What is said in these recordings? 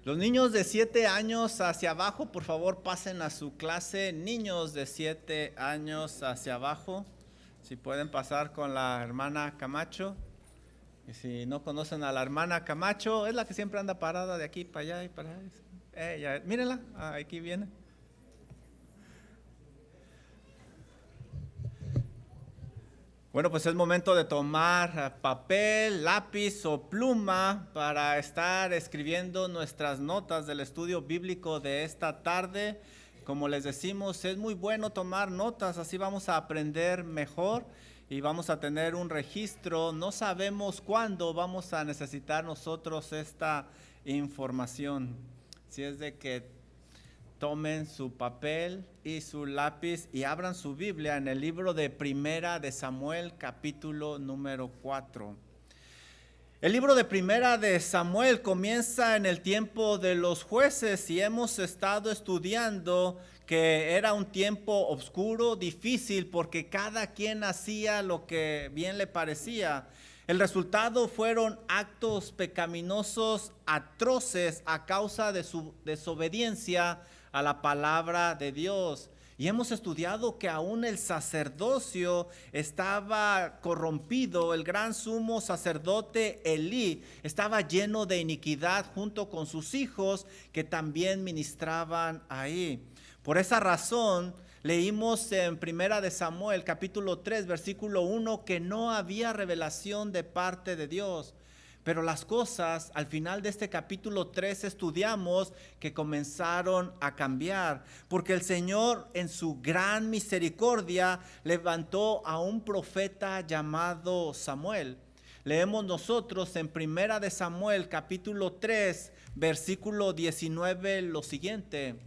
Los niños de 7 años hacia abajo, por favor, pasen a su clase. Niños de 7 años hacia abajo, si pueden pasar con la hermana Camacho. Y si no conocen a la hermana Camacho, es la que siempre anda parada de aquí para allá y para allá. Mírenla, aquí viene. Bueno, pues es momento de tomar papel, lápiz o pluma para estar escribiendo nuestras notas del estudio bíblico de esta tarde. Como les decimos, es muy bueno tomar notas, así vamos a aprender mejor y vamos a tener un registro. No sabemos cuándo vamos a necesitar nosotros esta información. Si es de que tomen su papel y su lápiz y abran su Biblia en el libro de Primera de Samuel, capítulo número 4. El libro de Primera de Samuel comienza en el tiempo de los jueces y hemos estado estudiando que era un tiempo oscuro, difícil, porque cada quien hacía lo que bien le parecía. El resultado fueron actos pecaminosos atroces a causa de su desobediencia a la palabra de Dios. Y hemos estudiado que aún el sacerdocio estaba corrompido. El gran sumo sacerdote Elí estaba lleno de iniquidad junto con sus hijos que también ministraban ahí. Por esa razón leímos en Primera de Samuel capítulo 3 versículo 1 que no había revelación de parte de Dios. Pero las cosas al final de este capítulo 3 estudiamos que comenzaron a cambiar, porque el Señor en su gran misericordia levantó a un profeta llamado Samuel. Leemos nosotros en Primera de Samuel capítulo 3 versículo 19 lo siguiente: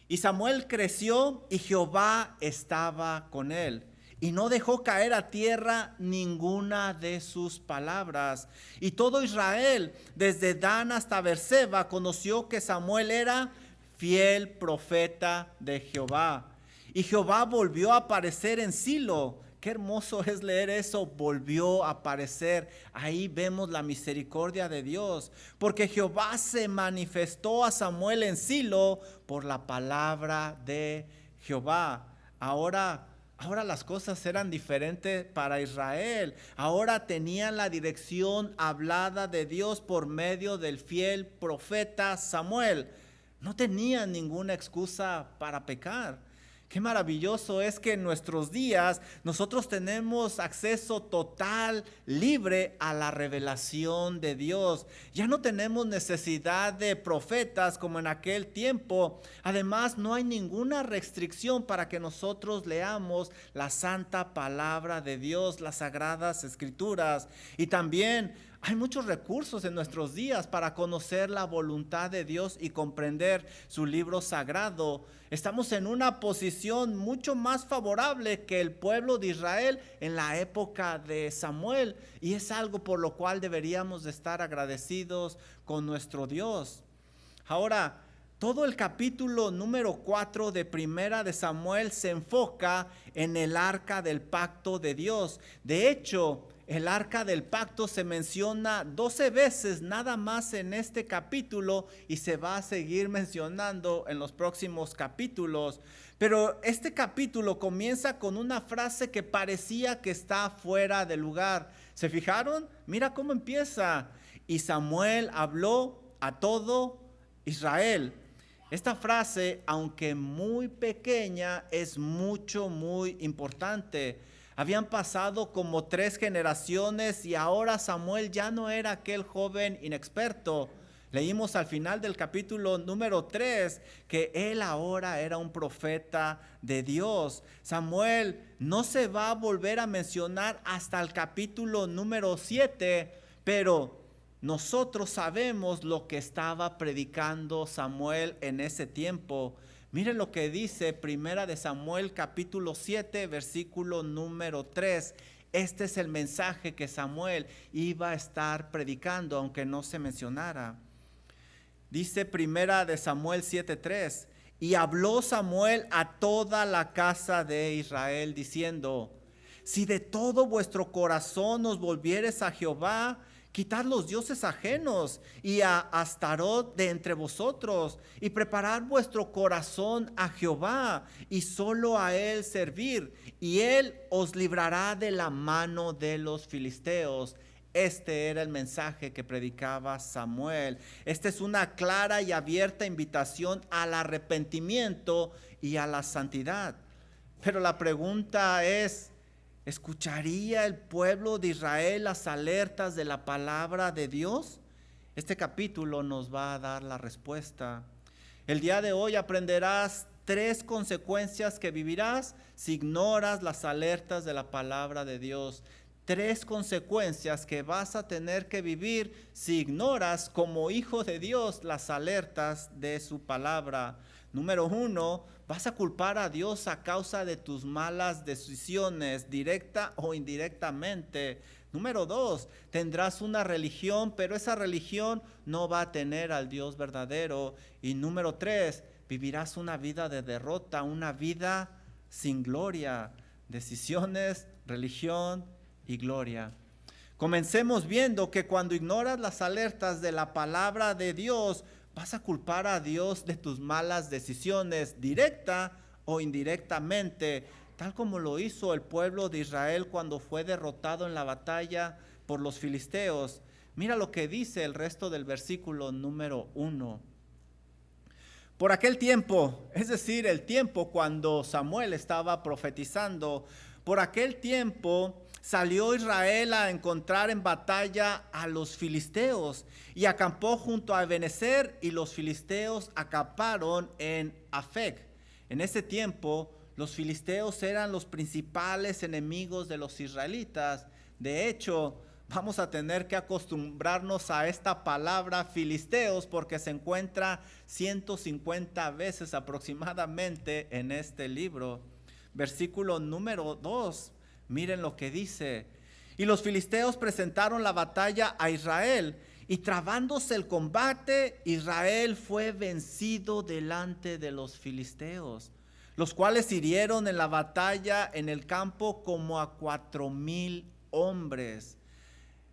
y Samuel creció y Jehová estaba con él, y no dejó caer a tierra ninguna de sus palabras. Y todo Israel, desde Dan hasta Beerseba, conoció que Samuel era fiel profeta de Jehová. Y Jehová volvió a aparecer en Silo. Qué hermoso es leer eso, volvió a aparecer. Ahí vemos la misericordia de Dios, porque Jehová se manifestó a Samuel en Silo por la palabra de Jehová. Ahora las cosas eran diferentes para Israel. Ahora tenían la dirección hablada de Dios por medio del fiel profeta Samuel. No tenían ninguna excusa para pecar. Qué maravilloso es que en nuestros días nosotros tenemos acceso total, libre a la revelación de Dios. Ya no tenemos necesidad de profetas como en aquel tiempo. Además, no hay ninguna restricción para que nosotros leamos la santa palabra de Dios, las sagradas escrituras. Y también hay muchos recursos en nuestros días para conocer la voluntad de Dios y comprender su libro sagrado. Estamos en una posición mucho más favorable que el pueblo de Israel en la época de Samuel, y es algo por lo cual deberíamos de estar agradecidos con nuestro Dios. Ahora, todo el capítulo número 4 de Primera de Samuel se enfoca en el arca del pacto de Dios. De hecho, el arca del pacto se menciona 12 veces nada más en este capítulo y se va a seguir mencionando en los próximos capítulos. Pero este capítulo comienza con una frase que parecía que está fuera de lugar. ¿Se fijaron? Mira cómo empieza. Y Samuel habló a todo Israel. Esta frase, aunque muy pequeña, es muy importante. Habían pasado como 3 generaciones y ahora Samuel ya no era aquel joven inexperto. Leímos al final del capítulo número 3 que él ahora era un profeta de Dios. Samuel no se va a volver a mencionar hasta el capítulo número 7, pero nosotros sabemos lo que estaba predicando Samuel en ese tiempo. Miren lo que dice Primera de Samuel capítulo 7 versículo número 3. Este es el mensaje que Samuel iba a estar predicando aunque no se mencionara. Dice Primera de Samuel 7:3. Y habló Samuel a toda la casa de Israel diciendo: si de todo vuestro corazón os volviereis a Jehová, Quitad los dioses ajenos y a Astarot de entre vosotros, y preparad vuestro corazón a Jehová, y solo a él servir, y él os librará de la mano de los filisteos. Este era el mensaje que predicaba Samuel. Esta es una clara y abierta invitación al arrepentimiento y a la santidad. Pero la pregunta es, ¿escucharía el pueblo de Israel las alertas de la palabra de Dios? Este capítulo nos va a dar la respuesta. El día de hoy aprenderás 3 consecuencias que vivirás si ignoras las alertas de la palabra de Dios. 3 consecuencias que vas a tener que vivir si ignoras como hijo de Dios las alertas de su palabra. Número 1, vas a culpar a Dios a causa de tus malas decisiones, directa o indirectamente. Número 2, tendrás una religión, pero esa religión no va a tener al Dios verdadero. Y número 3, vivirás una vida de derrota, una vida sin gloria. Decisiones, religión y gloria. Comencemos viendo que cuando ignoras las alertas de la palabra de Dios, vas a culpar a Dios de tus malas decisiones, directa o indirectamente, tal como lo hizo el pueblo de Israel cuando fue derrotado en la batalla por los filisteos. Mira lo que dice el resto del versículo número 1. Por aquel tiempo, es decir, el tiempo cuando Samuel estaba profetizando, por aquel tiempo salió Israel a encontrar en batalla a los filisteos y acampó junto a Ebenezer, y los filisteos acamparon en Afec. En ese tiempo los filisteos eran los principales enemigos de los israelitas. De hecho, vamos a tener que acostumbrarnos a esta palabra filisteos porque se encuentra 150 veces aproximadamente en este libro. Versículo número 2. Miren lo que dice. Y los filisteos presentaron la batalla a Israel, y trabándose el combate, Israel fue vencido delante de los filisteos, los cuales hirieron en la batalla en el campo como a 4,000 hombres.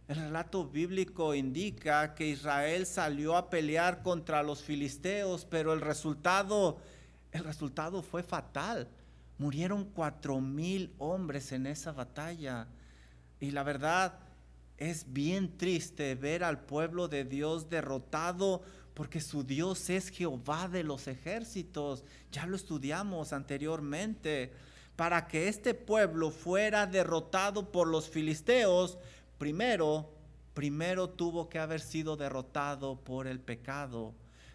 El relato bíblico indica que Israel salió a pelear contra los filisteos, pero el resultado fue fatal. Murieron 4,000 hombres en esa batalla. Y la verdad es bien triste ver al pueblo de Dios derrotado, porque su Dios es Jehová de los ejércitos. Ya lo estudiamos anteriormente. Para que este pueblo fuera derrotado por los filisteos, primero tuvo que haber sido derrotado por el pecado.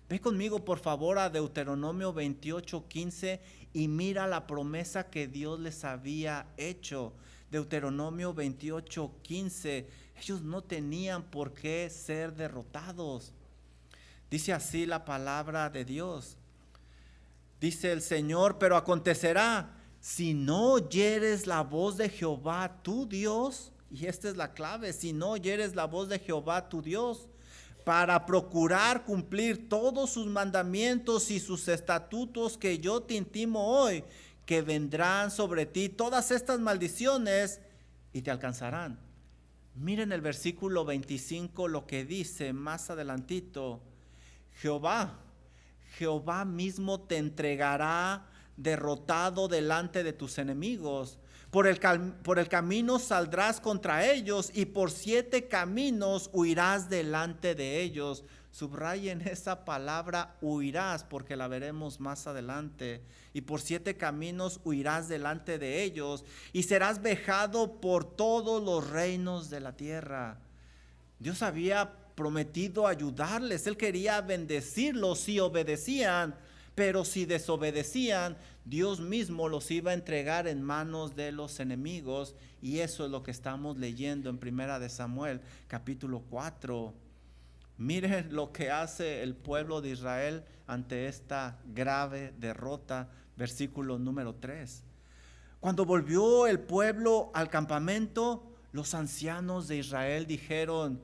Ve conmigo por favor a Deuteronomio 28:15 y mira la promesa que Dios les había hecho. Deuteronomio 28:15. Ellos no tenían por qué ser derrotados. Dice así la palabra de Dios. Dice el Señor: pero acontecerá, si no oyeres la voz de Jehová tu Dios, y esta es la clave, si no oyeres la voz de Jehová tu Dios, para procurar cumplir todos sus mandamientos y sus estatutos que yo te intimo hoy, que vendrán sobre ti todas estas maldiciones y te alcanzarán. Miren el versículo 25 lo que dice más adelantito. Jehová mismo te entregará derrotado delante de tus enemigos. Por el camino saldrás contra ellos, y por 7 caminos huirás delante de ellos. Subrayen esa palabra huirás, porque la veremos más adelante. Y por 7 caminos huirás delante de ellos, y serás vejado por todos los reinos de la tierra. Dios había prometido ayudarles. Él quería bendecirlos si obedecían, pero si desobedecían, Dios mismo los iba a entregar en manos de los enemigos. Y eso es lo que estamos leyendo en Primera de Samuel, capítulo 4. Miren lo que hace el pueblo de Israel ante esta grave derrota. Versículo número 3. Cuando volvió el pueblo al campamento, los ancianos de Israel dijeron: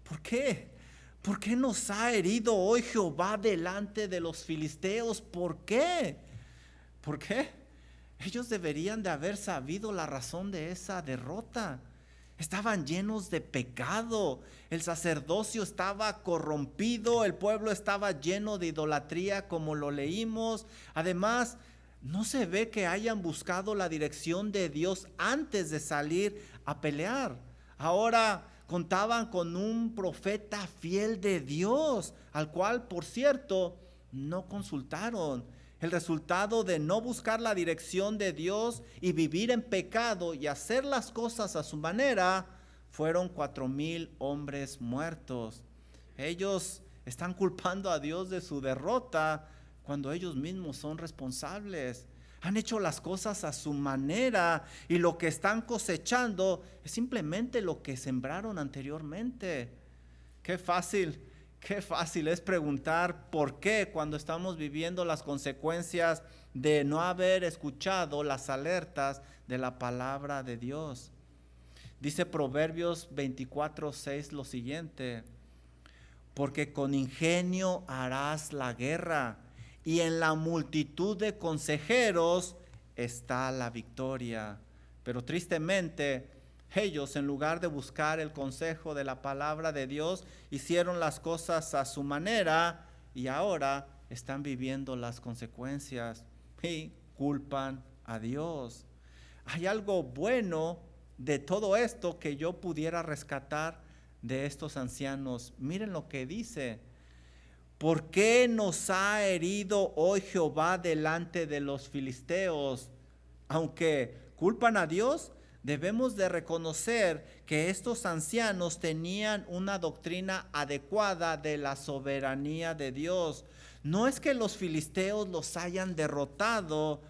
¿por qué? ¿Por qué nos ha herido hoy Jehová delante de los filisteos? ¿Por qué? ¿Por qué? Ellos deberían de haber sabido la razón de esa derrota. Estaban llenos de pecado. El sacerdocio estaba corrompido. El pueblo estaba lleno de idolatría, como lo leímos. Además, no se ve que hayan buscado la dirección de Dios antes de salir a pelear. Ahora contaban con un profeta fiel de Dios, al cual, por cierto, no consultaron. El resultado de no buscar la dirección de Dios y vivir en pecado y hacer las cosas a su manera, fueron 4,000 hombres muertos. Ellos están culpando a Dios de su derrota cuando ellos mismos son responsables. Han hecho las cosas a su manera y lo que están cosechando es simplemente lo que sembraron anteriormente. Qué fácil es preguntar por qué cuando estamos viviendo las consecuencias de no haber escuchado las alertas de la palabra de Dios. Dice Proverbios 24:6 lo siguiente: porque con ingenio harás la guerra, y en la multitud de consejeros está la victoria. Pero tristemente, ellos, en lugar de buscar el consejo de la palabra de Dios, hicieron las cosas a su manera y ahora están viviendo las consecuencias y culpan a Dios. Hay algo bueno de todo esto que yo pudiera rescatar de estos ancianos. Miren lo que dice: ¿por qué nos ha herido hoy Jehová delante de los filisteos? Aunque culpan a Dios, debemos de reconocer que estos ancianos tenían una doctrina adecuada de la soberanía de Dios. No es que los filisteos los hayan derrotado.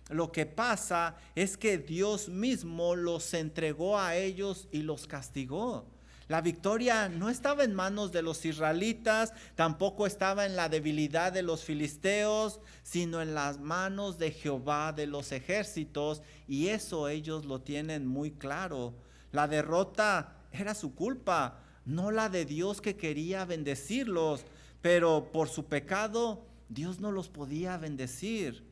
Lo que pasa es que Dios mismo los entregó a ellos y los castigó. La victoria no estaba en manos de los israelitas, tampoco estaba en la debilidad de los filisteos, sino en las manos de Jehová de los ejércitos, y eso ellos lo tienen muy claro. La derrota era su culpa, no la de Dios, que quería bendecirlos, pero por su pecado Dios no los podía bendecir.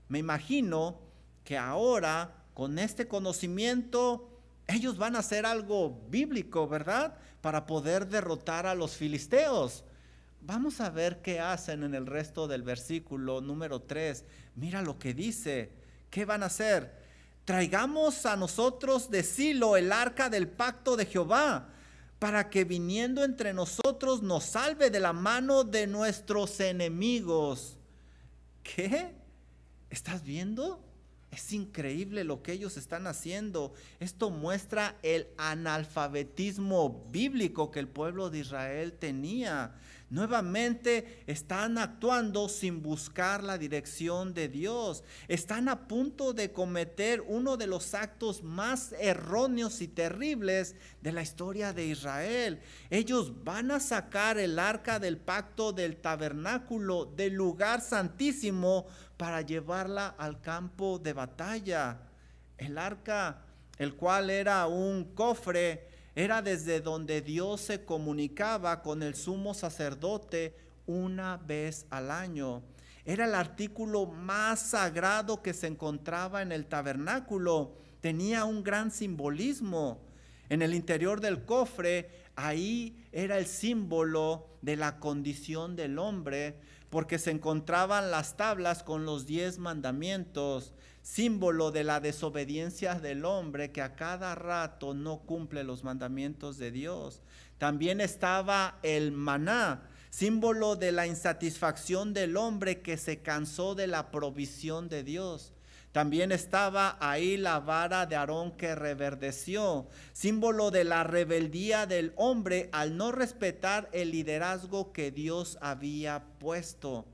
Me imagino que ahora, con este conocimiento, ellos van a hacer algo bíblico, ¿verdad? Para poder derrotar a los filisteos. Vamos a ver qué hacen en el resto del versículo número 3. Mira lo que dice. ¿Qué van a hacer? Traigamos a nosotros de Silo el arca del pacto de Jehová, para que viniendo entre nosotros nos salve de la mano de nuestros enemigos. ¿Qué? ¿Estás viendo? Es increíble lo que ellos están haciendo. Esto muestra el analfabetismo bíblico que el pueblo de Israel tenía. Nuevamente están actuando sin buscar la dirección de Dios. Están a punto de cometer uno de los actos más erróneos y terribles de la historia de Israel. Ellos van a sacar el arca del pacto del tabernáculo del lugar santísimo para llevarla al campo de batalla. El arca, el cual era un cofre, era desde donde Dios se comunicaba con el sumo sacerdote una vez al año. Era el artículo más sagrado que se encontraba en el tabernáculo. Tenía un gran simbolismo. En el interior del cofre, ahí era el símbolo de la condición del hombre, porque se encontraban las tablas con los 10 mandamientos, símbolo de la desobediencia del hombre que a cada rato no cumple los mandamientos de Dios. También estaba el maná, símbolo de la insatisfacción del hombre que se cansó de la provisión de Dios. También estaba ahí la vara de Aarón que reverdeció, símbolo de la rebeldía del hombre al no respetar el liderazgo que Dios había puesto.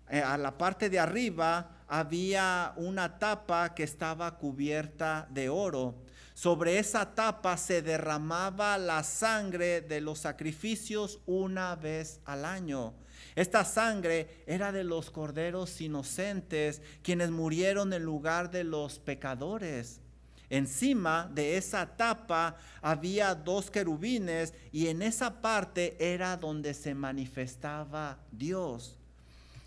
A la parte de arriba había una tapa que estaba cubierta de oro. Sobre esa tapa se derramaba la sangre de los sacrificios una vez al año. Esta sangre era de los corderos inocentes, quienes murieron en lugar de los pecadores. Encima de esa tapa había 2 querubines y en esa parte era donde se manifestaba Dios.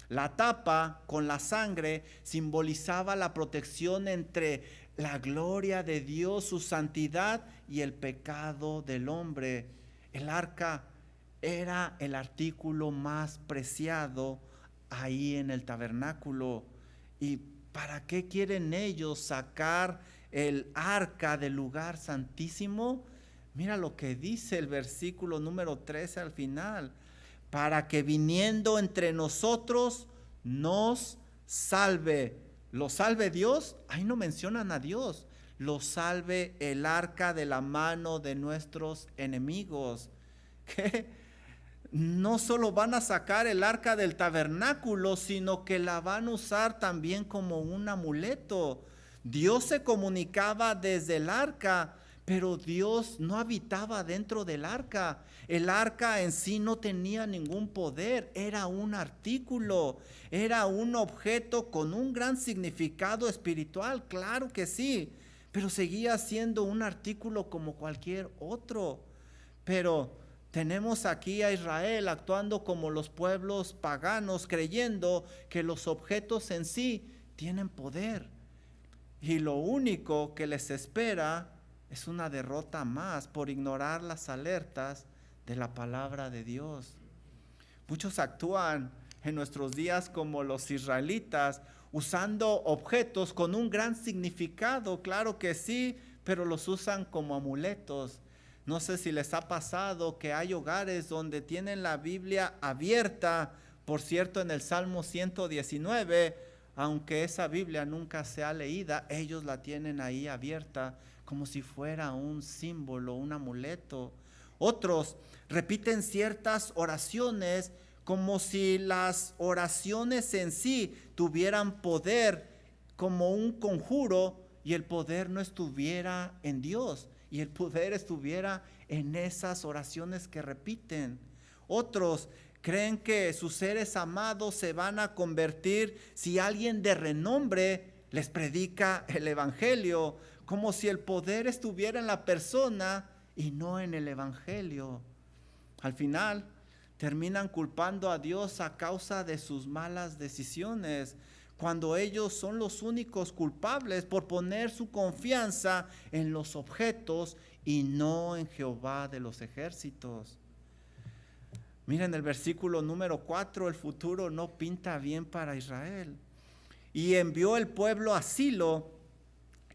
La tapa con la sangre simbolizaba la protección entre la gloria de Dios, su santidad y el pecado del hombre. El arca era el artículo más preciado ahí en el tabernáculo. ¿Y para qué quieren ellos sacar el arca del lugar santísimo? Mira lo que dice el versículo número 13 al final. Para que viniendo entre nosotros nos salve. ¿Lo salve Dios? Ahí no mencionan a Dios. Lo salve el arca de la mano de nuestros enemigos. ¿Qué? No solo van a sacar el arca del tabernáculo, sino que la van a usar también como un amuleto. Dios se comunicaba desde el arca, pero Dios no habitaba dentro del arca. El arca en sí no tenía ningún poder, era un artículo, era un objeto con un gran significado espiritual, claro que sí, pero seguía siendo un artículo como cualquier otro. Pero tenemos aquí a Israel actuando como los pueblos paganos, creyendo que los objetos en sí tienen poder. Y lo único que les espera es una derrota más por ignorar las alertas de la palabra de Dios. Muchos actúan en nuestros días como los israelitas, usando objetos con un gran significado, claro que sí, pero los usan como amuletos. No sé si les ha pasado que hay hogares donde tienen la Biblia abierta, por cierto, en el Salmo 119, aunque esa Biblia nunca sea leída, ellos la tienen ahí abierta como si fuera un símbolo, un amuleto. Otros repiten ciertas oraciones como si las oraciones en sí tuvieran poder, como un conjuro, y el poder no estuviera en Dios, y el poder estuviera en esas oraciones que repiten. Otros creen que sus seres amados se van a convertir si alguien de renombre les predica el evangelio, como si el poder estuviera en la persona y no en el evangelio. Al final terminan culpando a Dios a causa de sus malas decisiones, cuando ellos son los únicos culpables por poner su confianza en los objetos y no en Jehová de los ejércitos. Miren el versículo número 4, el futuro no pinta bien para Israel. Y envió el pueblo a Silo,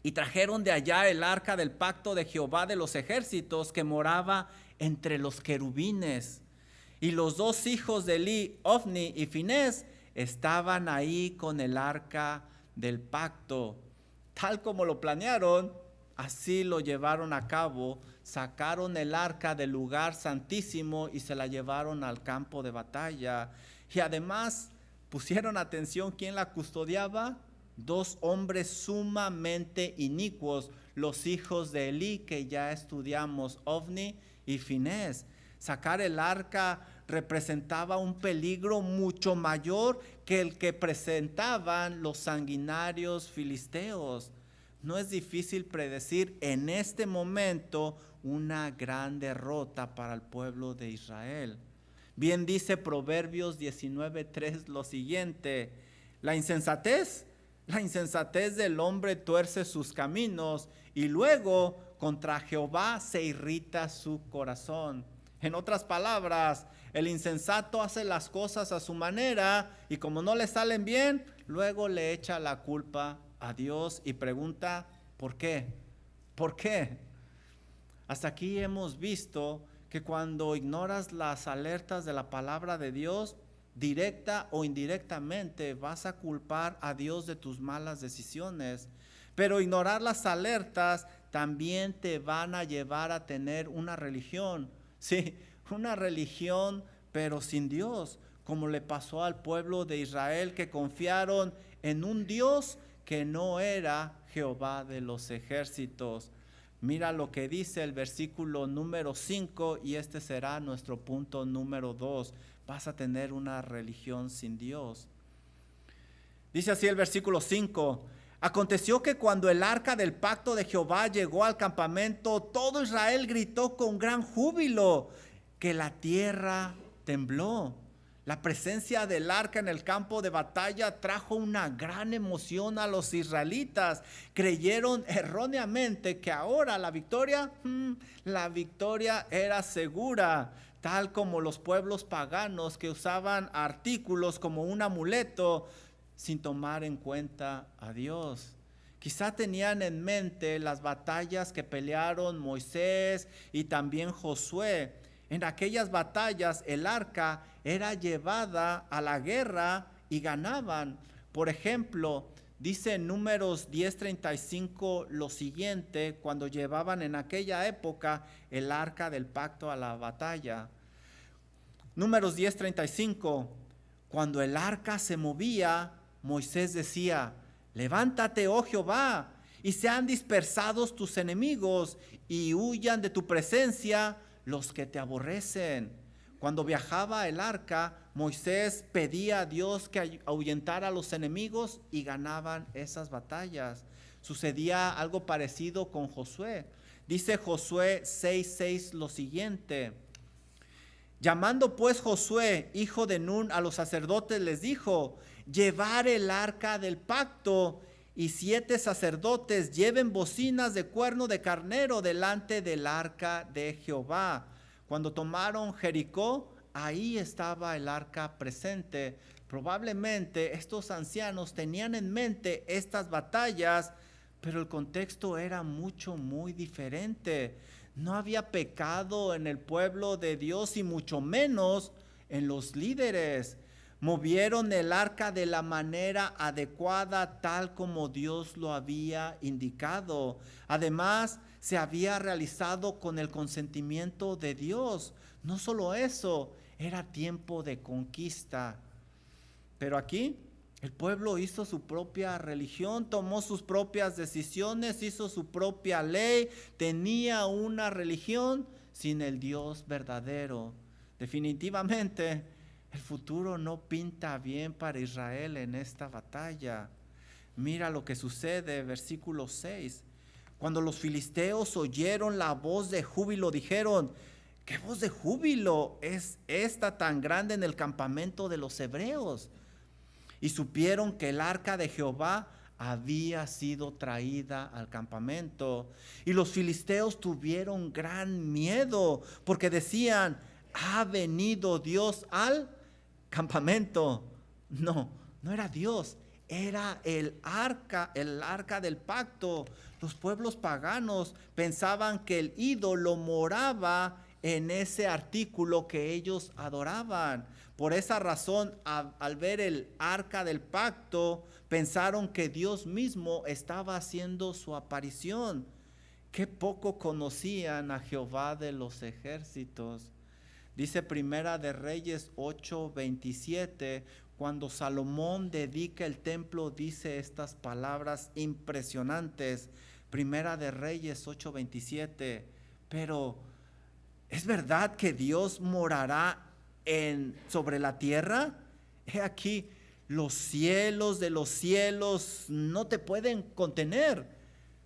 y trajeron de allá el arca del pacto de Jehová de los ejércitos que moraba entre los querubines. Y los dos hijos de Eli, Ofni y Finés, estaban ahí con el arca del pacto. Tal como lo planearon, así lo llevaron a cabo. Sacaron el arca del lugar santísimo y se la llevaron al campo de batalla. Y además pusieron atención, ¿quién la custodiaba? Dos hombres sumamente inicuos, los hijos de Eli que ya estudiamos, Ofni y Finés. Sacar el arca representaba un peligro mucho mayor que el que presentaban los sanguinarios filisteos. No es difícil predecir en este momento una gran derrota para el pueblo de Israel. Bien dice Proverbios 19:3 lo siguiente: la insensatez del hombre tuerce sus caminos y luego contra Jehová se irrita su corazón. En otras palabras, el insensato hace las cosas a su manera y como no le salen bien, luego le echa la culpa a Dios y pregunta, ¿por qué? ¿Por qué? Hasta aquí hemos visto que cuando ignoras las alertas de la palabra de Dios, directa o indirectamente vas a culpar a Dios de tus malas decisiones. Pero ignorar las alertas también te van a llevar a tener una religión. Sí, una religión pero sin Dios, como le pasó al pueblo de Israel que confiaron en un Dios que no era Jehová de los ejércitos. Mira lo que dice el versículo número 5 y este será nuestro punto número 2. Vas a tener una religión sin Dios. Dice así el versículo 5. Aconteció que cuando el arca del pacto de Jehová llegó al campamento, todo Israel gritó con gran júbilo, que la tierra tembló. La presencia del arca en el campo de batalla trajo una gran emoción a los israelitas. Creyeron erróneamente que ahora la victoria era segura, tal como los pueblos paganos que usaban artículos como un amuleto sin tomar en cuenta a Dios. Quizá tenían en mente las batallas que pelearon Moisés y también Josué. En aquellas batallas el arca era llevada a la guerra y ganaban. Por ejemplo, dice en Números 10:35 lo siguiente, cuando llevaban en aquella época el arca del pacto a la batalla. Números 10:35, cuando el arca se movía, Moisés decía: levántate, oh Jehová, y sean dispersados tus enemigos, y huyan de tu presencia los que te aborrecen. Cuando viajaba el arca, Moisés pedía a Dios que ahuyentara a los enemigos y ganaban esas batallas. Sucedía algo parecido con Josué. Dice Josué 6:6 lo siguiente: llamando pues Josué, hijo de Nun, a los sacerdotes, les dijo: llevar el arca del pacto, y 7 sacerdotes lleven bocinas de cuerno de carnero delante del arca de Jehová. Cuando tomaron Jericó, ahí estaba el arca presente. Probablemente estos ancianos tenían en mente estas batallas, pero el contexto era muy diferente. No había pecado en el pueblo de Dios y mucho menos en los líderes. Movieron el arca de la manera adecuada, tal como Dios lo había indicado. Además, se había realizado con el consentimiento de Dios. No solo eso, era tiempo de conquista. Pero aquí el pueblo hizo su propia religión, tomó sus propias decisiones, hizo su propia ley, tenía una religión sin el Dios verdadero. Definitivamente, el futuro no pinta bien para Israel en esta batalla. Mira lo que sucede, versículo 6. Cuando los filisteos oyeron la voz de júbilo, dijeron: ¿qué voz de júbilo es esta tan grande en el campamento de los hebreos? Y supieron que el arca de Jehová había sido traída al campamento. Y los filisteos tuvieron gran miedo, porque decían: ¿ha venido Dios al campamento? No era Dios, era el arca del pacto. Los pueblos paganos pensaban que el ídolo moraba en ese artículo que ellos adoraban. Por esa razón, al ver el arca del pacto, pensaron que Dios mismo estaba haciendo su aparición. Qué poco conocían a Jehová de los ejércitos. Dice Primera de Reyes 8:27, cuando Salomón dedica el templo, dice estas palabras impresionantes. Primera de Reyes 8:27, pero ¿es verdad que Dios morará sobre la tierra? He aquí, los cielos de los cielos no te pueden contener.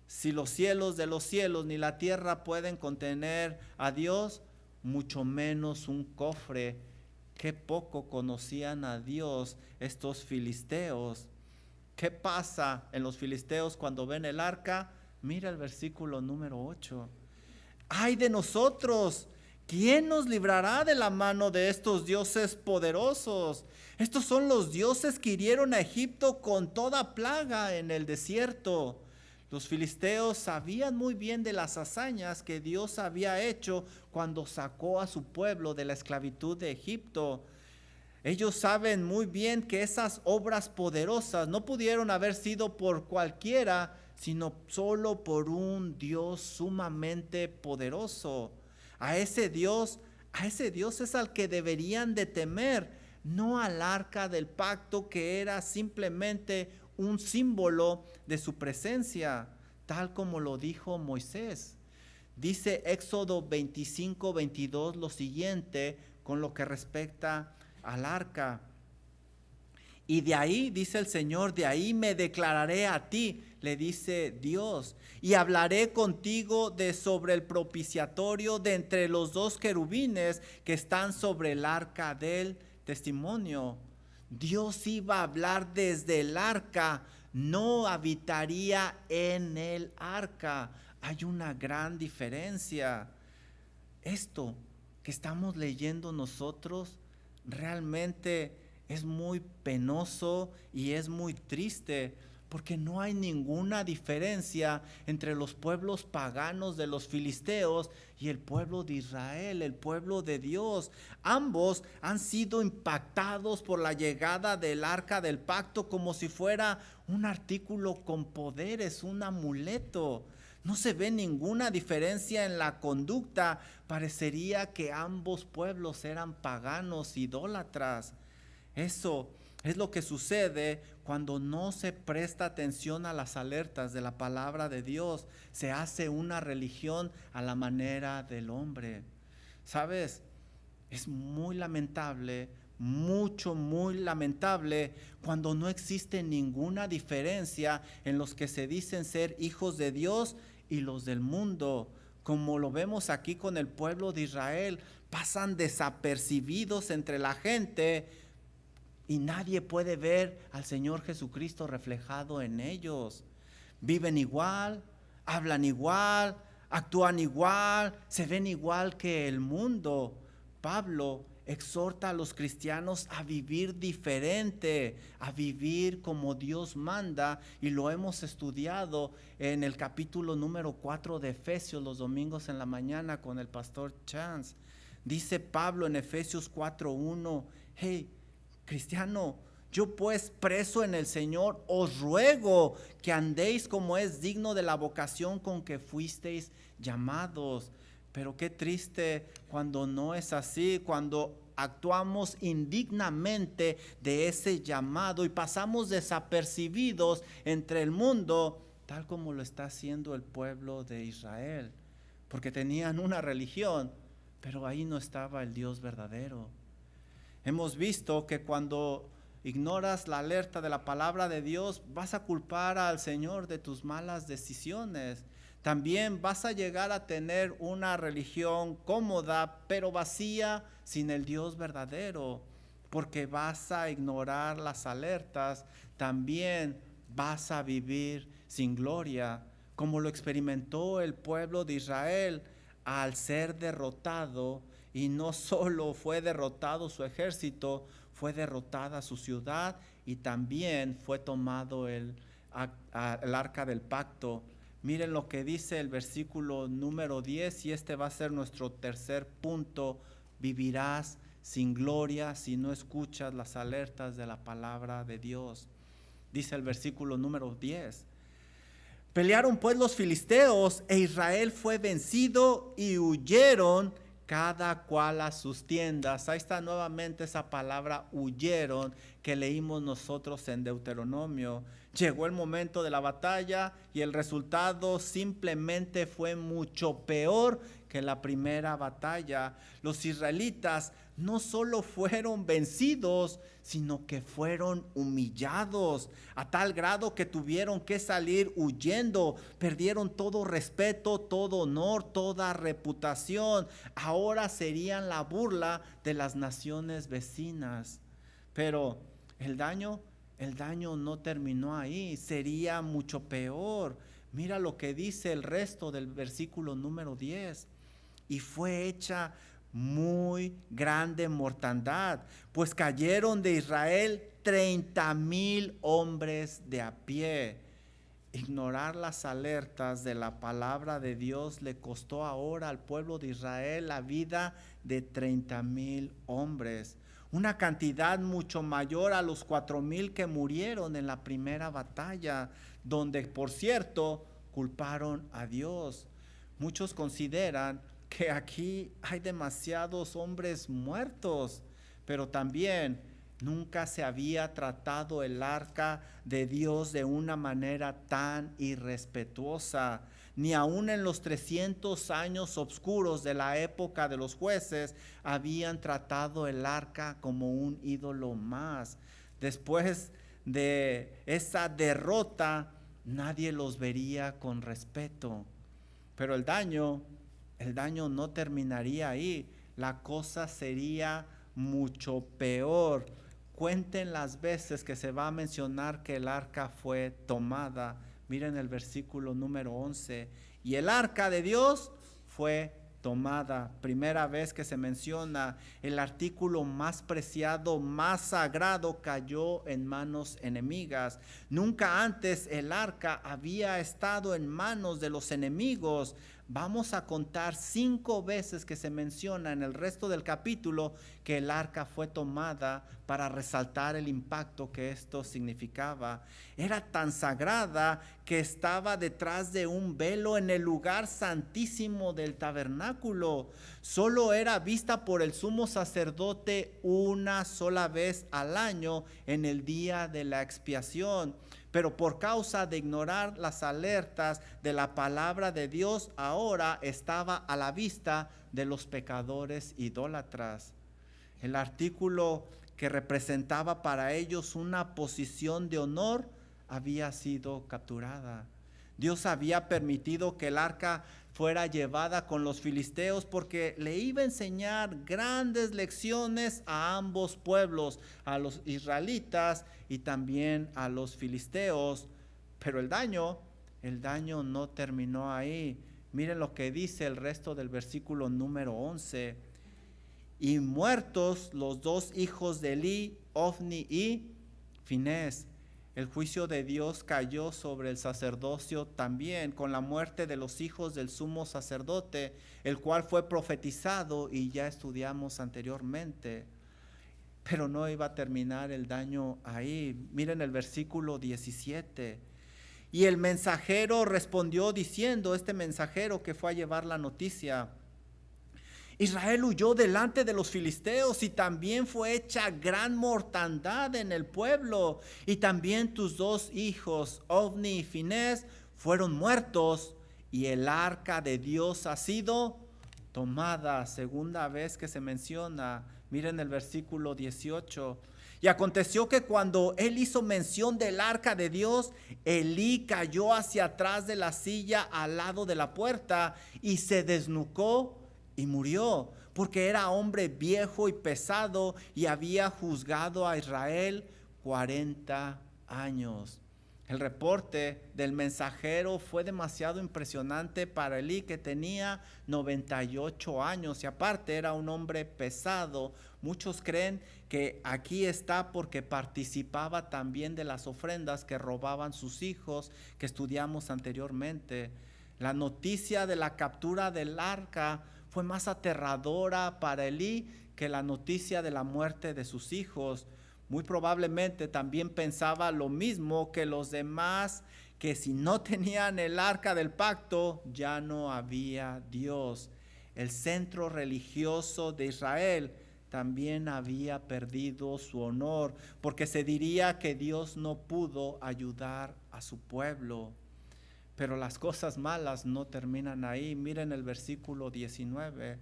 Si los cielos de los cielos ni la tierra pueden contener a Dios, mucho menos un cofre. Qué poco conocían a Dios estos filisteos. ¿Qué pasa en los filisteos cuando ven el arca? Mira el versículo número 8. ¡Ay de nosotros! ¿Quién nos librará de la mano de estos dioses poderosos? Estos son los dioses que hirieron a Egipto con toda plaga en el desierto. Los filisteos sabían muy bien de las hazañas que Dios había hecho cuando sacó a su pueblo de la esclavitud de Egipto. Ellos saben muy bien que esas obras poderosas no pudieron haber sido por cualquiera, sino solo por un Dios sumamente poderoso. A ese Dios es al que deberían de temer, no al arca del pacto, que era simplemente un símbolo de su presencia, tal como lo dijo Moisés. Dice Éxodo 25:22 lo siguiente con lo que respecta al arca. Y de ahí, dice el Señor, de ahí me declararé a ti, le dice Dios, y hablaré contigo de sobre el propiciatorio de entre los 2 querubines que están sobre el arca del testimonio. Dios iba a hablar desde el arca, no habitaría en el arca. Hay una gran diferencia. Esto que estamos leyendo nosotros realmente es muy penoso y es muy triste, porque no hay ninguna diferencia entre los pueblos paganos de los filisteos y el pueblo de Israel, el pueblo de Dios. Ambos han sido impactados por la llegada del arca del pacto como si fuera un artículo con poderes, un amuleto. No se ve ninguna diferencia en la conducta. Parecería que ambos pueblos eran paganos, idólatras. Eso es lo que sucede cuando no se presta atención a las alertas de la palabra de Dios. Se hace una religión a la manera del hombre. ¿Sabes? Es muy lamentable, muy lamentable cuando no existe ninguna diferencia en los que se dicen ser hijos de Dios y los del mundo. Como lo vemos aquí con el pueblo de Israel, pasan desapercibidos entre la gente y nadie puede ver al Señor Jesucristo reflejado en ellos. Viven igual, hablan igual, actúan igual, se ven igual que el mundo. Pablo exhorta a los cristianos a vivir diferente, a vivir como Dios manda, y lo hemos estudiado en el capítulo número 4 de Efesios los domingos en la mañana con el pastor Chance. Dice Pablo en Efesios 4:1, hey, cristiano, yo pues preso en el Señor os ruego que andéis como es digno de la vocación con que fuisteis llamados. Pero qué triste cuando no es así, cuando actuamos indignamente de ese llamado y pasamos desapercibidos entre el mundo, tal como lo está haciendo el pueblo de Israel, porque tenían una religión, pero ahí no estaba el Dios verdadero. Hemos visto que cuando ignoras la alerta de la palabra de Dios, vas a culpar al Señor de tus malas decisiones. También vas a llegar a tener una religión cómoda, pero vacía, sin el Dios verdadero, porque vas a ignorar las alertas. También vas a vivir sin gloria, como lo experimentó el pueblo de Israel al ser derrotado. Y no solo fue derrotado su ejército, fue derrotada su ciudad y también fue tomado el arca del pacto. Miren lo que dice el versículo número 10, y este va a ser nuestro tercer punto. Vivirás sin gloria si no escuchas las alertas de la palabra de Dios. Dice el versículo número 10. Pelearon pues los filisteos e Israel fue vencido y huyeron cada cual a sus tiendas. Ahí está nuevamente esa palabra huyeron que leímos nosotros en Deuteronomio. Llegó el momento de la batalla y el resultado simplemente fue mucho peor que la primera batalla. Los israelitas no solo fueron vencidos, sino que fueron humillados a tal grado que tuvieron que salir huyendo. Perdieron todo respeto, todo honor, toda reputación. Ahora serían la burla de las naciones vecinas. Pero el daño no terminó ahí, sería mucho peor. Mira lo que dice el resto del versículo número 10. Y fue hecha muy grande mortandad, pues cayeron de Israel 30,000 hombres de a pie. Ignorar las alertas de la palabra de Dios le costó ahora al pueblo de Israel la vida de 30,000 hombres. Una cantidad mucho mayor a los 4,000 que murieron en la primera batalla, donde, por cierto, culparon a Dios. Muchos consideran que aquí hay demasiados hombres muertos, pero también nunca se había tratado el arca de Dios de una manera tan irrespetuosa. Ni aún en los 300 años oscuros de la época de los jueces habían tratado el arca como un ídolo más. Después de esa derrota, nadie los vería con respeto. Pero el daño no terminaría ahí. La cosa sería mucho peor. Cuenten las veces que se va a mencionar que el arca fue tomada. Miren el versículo número 11. Y el arca de Dios fue tomada. Primera vez que se menciona, el artículo más preciado, más sagrado, cayó en manos enemigas. Nunca antes el arca había estado en manos de los enemigos. Vamos a contar 5 veces que se menciona en el resto del capítulo que el arca fue tomada para resaltar el impacto que esto significaba. Era tan sagrada que estaba detrás de un velo en el lugar santísimo del tabernáculo. Solo era vista por el sumo sacerdote una sola vez al año en el día de la expiación. Pero por causa de ignorar las alertas de la palabra de Dios, ahora estaba a la vista de los pecadores idólatras. El artículo que representaba para ellos una posición de honor había sido capturada. Dios había permitido que el arca fuera llevada con los filisteos porque le iba a enseñar grandes lecciones a ambos pueblos, a los israelitas y también a los filisteos. Pero el daño no terminó ahí. Miren lo que dice el resto del versículo número 11. Y muertos los 2 hijos de Elí, Ofni y Finés. El juicio de Dios cayó sobre el sacerdocio también con la muerte de los hijos del sumo sacerdote, el cual fue profetizado y ya estudiamos anteriormente. Pero no iba a terminar el daño ahí. Miren el versículo 17. Y el mensajero respondió diciendo, este mensajero que fue a llevar la noticia: Israel huyó delante de los filisteos y también fue hecha gran mortandad en el pueblo. Y también tus 2 hijos, Ofni y Finés, fueron muertos y el arca de Dios ha sido tomada. Segunda vez que se menciona. Miren el versículo 18. Y aconteció que cuando él hizo mención del arca de Dios, Elí cayó hacia atrás de la silla al lado de la puerta y se desnucó y murió, porque era hombre viejo y pesado y había juzgado a Israel 40 años. El reporte del mensajero fue demasiado impresionante para Elí, que tenía 98 años y aparte era un hombre pesado. Muchos creen que aquí está porque participaba también de las ofrendas que robaban sus hijos, que estudiamos anteriormente. La noticia de la captura del arca fue más aterradora para Elí que la noticia de la muerte de sus hijos. Muy probablemente también pensaba lo mismo que los demás, que si no tenían el arca del pacto, ya no había Dios. El centro religioso de Israel también había perdido su honor, porque se diría que Dios no pudo ayudar a su pueblo. Pero las cosas malas no terminan ahí. Miren el versículo 19.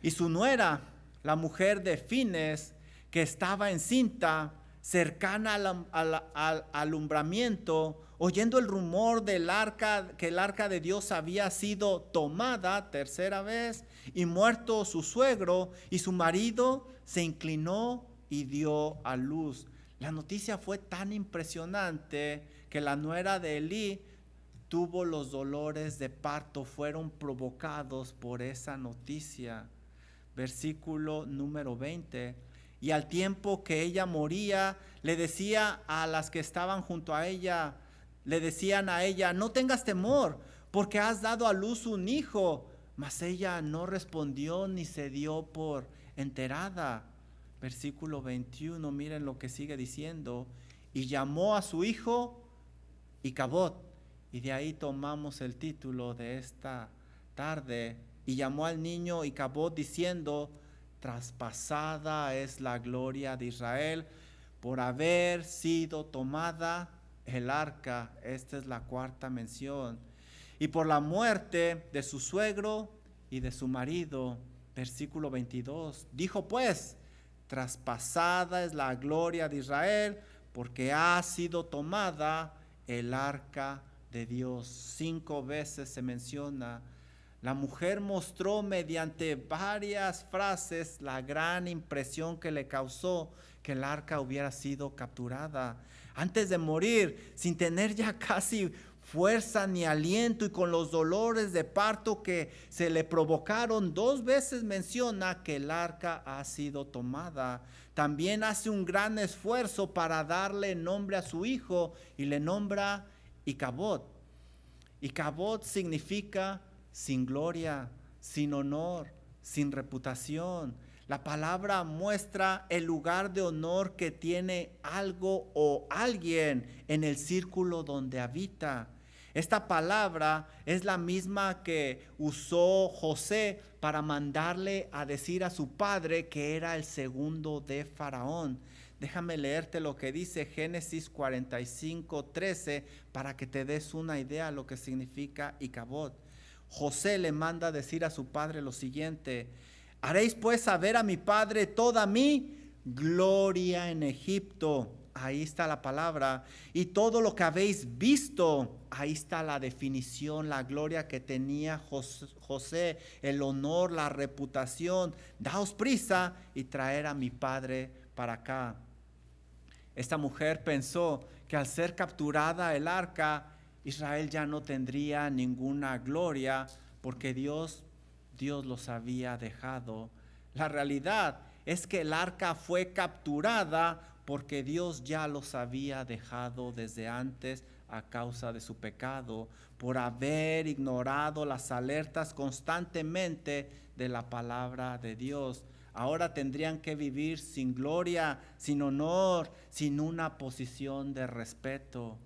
Y su nuera, la mujer de Finés, que estaba encinta, cercana al alumbramiento, oyendo el rumor del arca, que el arca de Dios había sido tomada tercera vez, y muerto su suegro, y su marido se inclinó y dio a luz. La noticia fue tan impresionante que la nuera de Elí tuvo los dolores de parto, fueron provocados por esa noticia. Versículo número 20. Y al tiempo que ella moría, le decía a las que estaban junto a ella, le decían a ella: no tengas temor, porque has dado a luz un hijo. Mas ella no respondió ni se dio por enterada. Versículo 21, miren lo que sigue diciendo. Y llamó a su hijo Icabod. Y de ahí tomamos el título de esta tarde. Y llamó al niño Icabod diciendo: traspasada es la gloria de Israel por haber sido tomada el arca. Esta es la 4ª mención. Y por la muerte de su suegro y de su marido. Versículo 22. Dijo pues: traspasada es la gloria de Israel porque ha sido tomada el arca de Dios. 5 veces se menciona La mujer mostró mediante varias frases la gran impresión que le causó que el arca hubiera sido capturada. Antes de morir, sin tener ya casi fuerza ni aliento y con los dolores de parto que se le provocaron, 2 veces menciona que el arca ha sido tomada. También hace un gran esfuerzo para darle nombre a su hijo y le nombra Icabod. Icabod significa sin gloria, sin honor, sin reputación. La palabra muestra el lugar de honor que tiene algo o alguien en el círculo donde habita. Esta palabra es la misma que usó José para mandarle a decir a su padre que era el segundo de Faraón. Déjame leerte lo que dice Génesis 45:13 para que te des una idea de lo que significa Icabod. José le manda a decir a su padre lo siguiente: haréis pues saber a mi padre toda mi gloria en Egipto. Ahí está la palabra. Y todo lo que habéis visto, ahí está la definición, la gloria que tenía José, el honor, la reputación. Daos prisa y traer a mi padre para acá. Esta mujer pensó que al ser capturada el arca, Israel ya no tendría ninguna gloria porque Dios los había dejado. La realidad es que el arca fue capturada porque Dios ya los había dejado desde antes a causa de su pecado, por haber ignorado las alertas constantemente de la palabra de Dios. Ahora tendrían que vivir sin gloria, sin honor, sin una posición de respeto.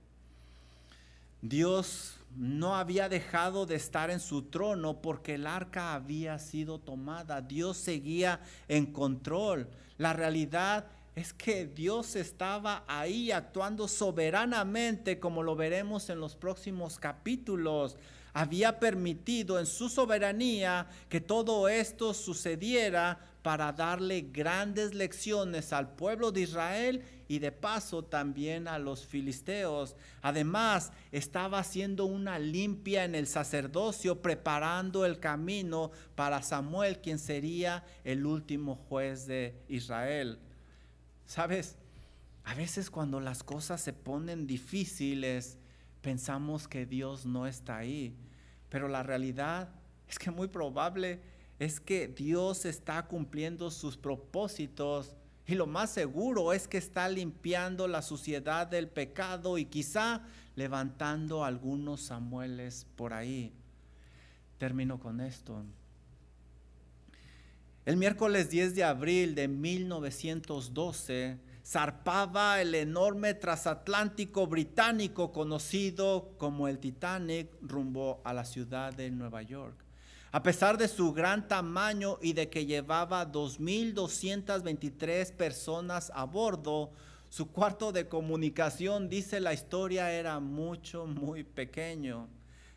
Dios no había dejado de estar en su trono porque el arca había sido tomada. Dios seguía en control. La realidad es que Dios estaba ahí actuando soberanamente, como lo veremos en los próximos capítulos. Había permitido en su soberanía que todo esto sucediera para darle grandes lecciones al pueblo de Israel y de paso también a los filisteos. Además, estaba haciendo una limpia en el sacerdocio, preparando el camino para Samuel, quien sería el último juez de Israel. ¿Sabes? A veces cuando las cosas se ponen difíciles, pensamos que Dios no está ahí. Pero la realidad es que muy probable es que Dios está cumpliendo sus propósitos y lo más seguro es que está limpiando la suciedad del pecado y quizá levantando algunos Samueles por ahí. Termino con esto. El miércoles 10 de abril de 1912 zarpaba el enorme transatlántico británico conocido como el Titanic rumbo a la ciudad de Nueva York. A pesar de su gran tamaño y de que llevaba 2,223 personas a bordo, su cuarto de comunicación, dice la historia, era muy pequeño.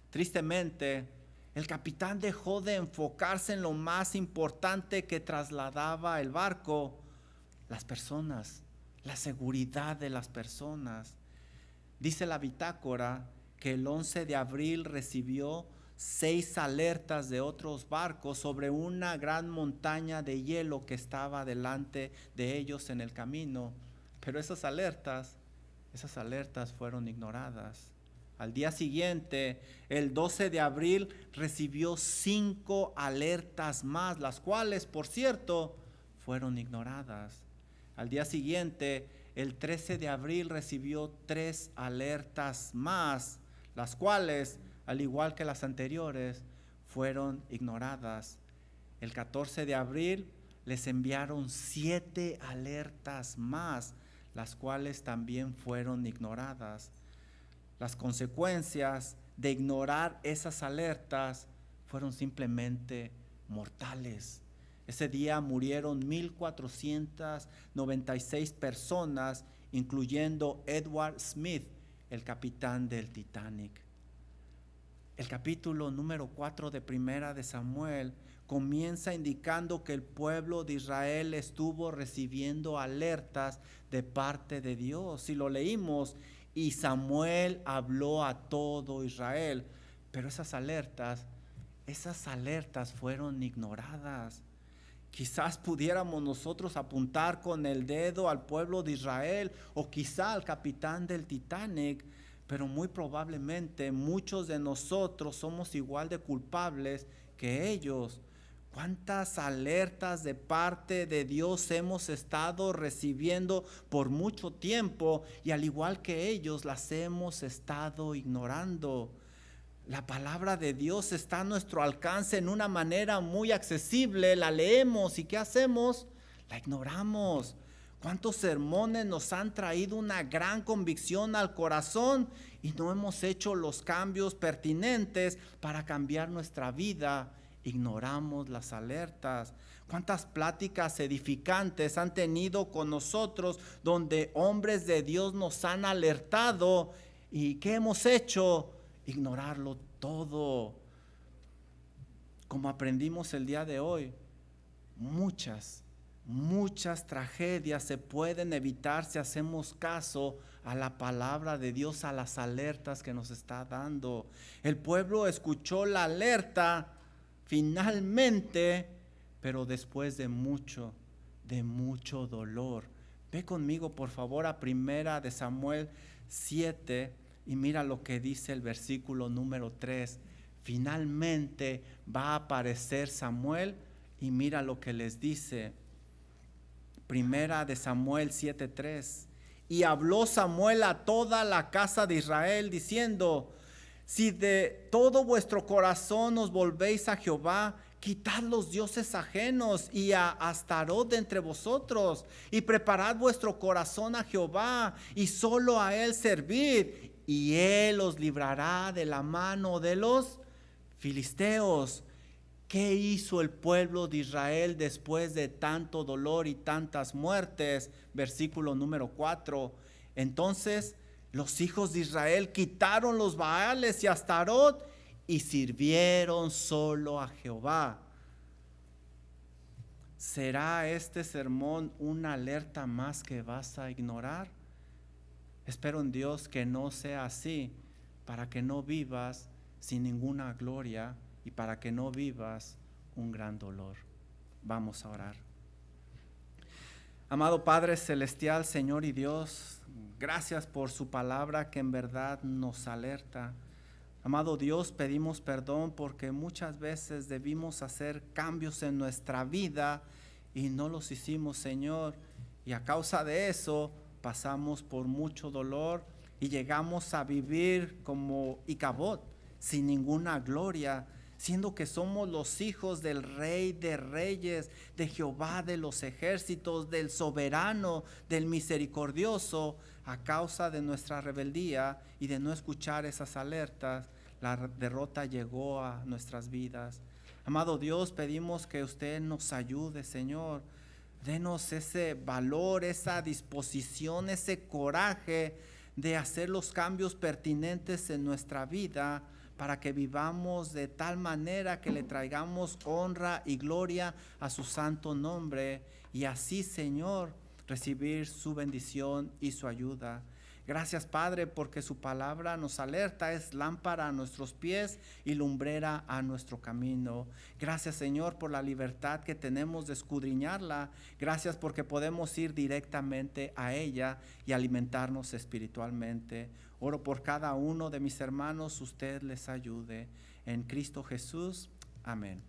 Tristemente, el capitán dejó de enfocarse en lo más importante que trasladaba el barco: las personas, la seguridad de las personas. Dice la bitácora que el 11 de abril recibió 6 alertas de otros barcos sobre una gran montaña de hielo que estaba delante de ellos en el camino. Pero esas alertas fueron ignoradas. Al día siguiente, el 12 de abril, recibió 5 alertas más, las cuales, por cierto, fueron ignoradas. Al día siguiente, el 13 de abril, recibió 3 alertas más, las cuales, al igual que las anteriores, fueron ignoradas. El 14 de abril les enviaron 7 alertas más, las cuales también fueron ignoradas. Las consecuencias de ignorar esas alertas fueron simplemente mortales. Ese día murieron 1,496 personas, incluyendo Edward Smith, el capitán del Titanic. El capítulo número 4 de Primera de Samuel comienza indicando que el pueblo de Israel estuvo recibiendo alertas de parte de Dios. Y lo leímos: y Samuel habló a todo Israel. Pero esas alertas esas alertas fueron ignoradas. Quizás pudiéramos nosotros apuntar con el dedo al pueblo de Israel o quizá al capitán del Titanic, pero muy probablemente muchos de nosotros somos igual de culpables que ellos. ¿Cuántas alertas de parte de Dios hemos estado recibiendo por mucho tiempo y al igual que ellos las hemos estado ignorando? La palabra de Dios está a nuestro alcance en una manera muy accesible, la leemos y ¿qué hacemos? La ignoramos. ¿Cuántos sermones nos han traído una gran convicción al corazón y no hemos hecho los cambios pertinentes para cambiar nuestra vida? Ignoramos las alertas. ¿Cuántas pláticas edificantes han tenido con nosotros donde hombres de Dios nos han alertado? ¿Y qué hemos hecho? Ignorarlo todo. Como aprendimos el día de hoy, muchas tragedias se pueden evitar si hacemos caso a la palabra de Dios, a las alertas que nos está dando. El pueblo escuchó la alerta finalmente, pero después de mucho dolor. Ve conmigo por favor a 1 de Samuel 7 y mira lo que dice el versículo número 3. Finalmente va a aparecer Samuel y mira lo que les dice. 1 de Samuel 7:3. Y habló Samuel a toda la casa de Israel diciendo: si de todo vuestro corazón os volvéis a Jehová, quitad los dioses ajenos y a Astarot de entre vosotros, y preparad vuestro corazón a Jehová, y solo a él servid, y él os librará de la mano de los filisteos. ¿Qué hizo el pueblo de Israel después de tanto dolor y tantas muertes? Versículo número 4. Entonces los hijos de Israel quitaron los Baales y Astarot y sirvieron solo a Jehová. ¿Será este sermón una alerta más que vas a ignorar? Espero en Dios que no sea así, para que no vivas sin ninguna gloria y para que no vivas un gran dolor. Vamos a orar. Amado Padre Celestial, Señor y Dios, gracias por su palabra que en verdad nos alerta. Amado Dios, pedimos perdón porque muchas veces debimos hacer cambios en nuestra vida y no los hicimos, Señor. Y a causa de eso pasamos por mucho dolor y llegamos a vivir como Icabod, sin ninguna gloria, siendo que somos los hijos del Rey de Reyes, de Jehová de los ejércitos, del soberano, del misericordioso. A causa de nuestra rebeldía y de no escuchar esas alertas, la derrota llegó a nuestras vidas. Amado Dios, pedimos que usted nos ayude, Señor. Denos ese valor, esa disposición, ese coraje de hacer los cambios pertinentes en nuestra vida para que vivamos de tal manera que le traigamos honra y gloria a su santo nombre y así, Señor, recibir su bendición y su ayuda. Gracias, Padre, porque su palabra nos alerta, es lámpara a nuestros pies y lumbrera a nuestro camino. Gracias, Señor, por la libertad que tenemos de escudriñarla. Gracias porque podemos ir directamente a ella y alimentarnos espiritualmente. Oro por cada uno de mis hermanos, usted les ayude. En Cristo Jesús, amén.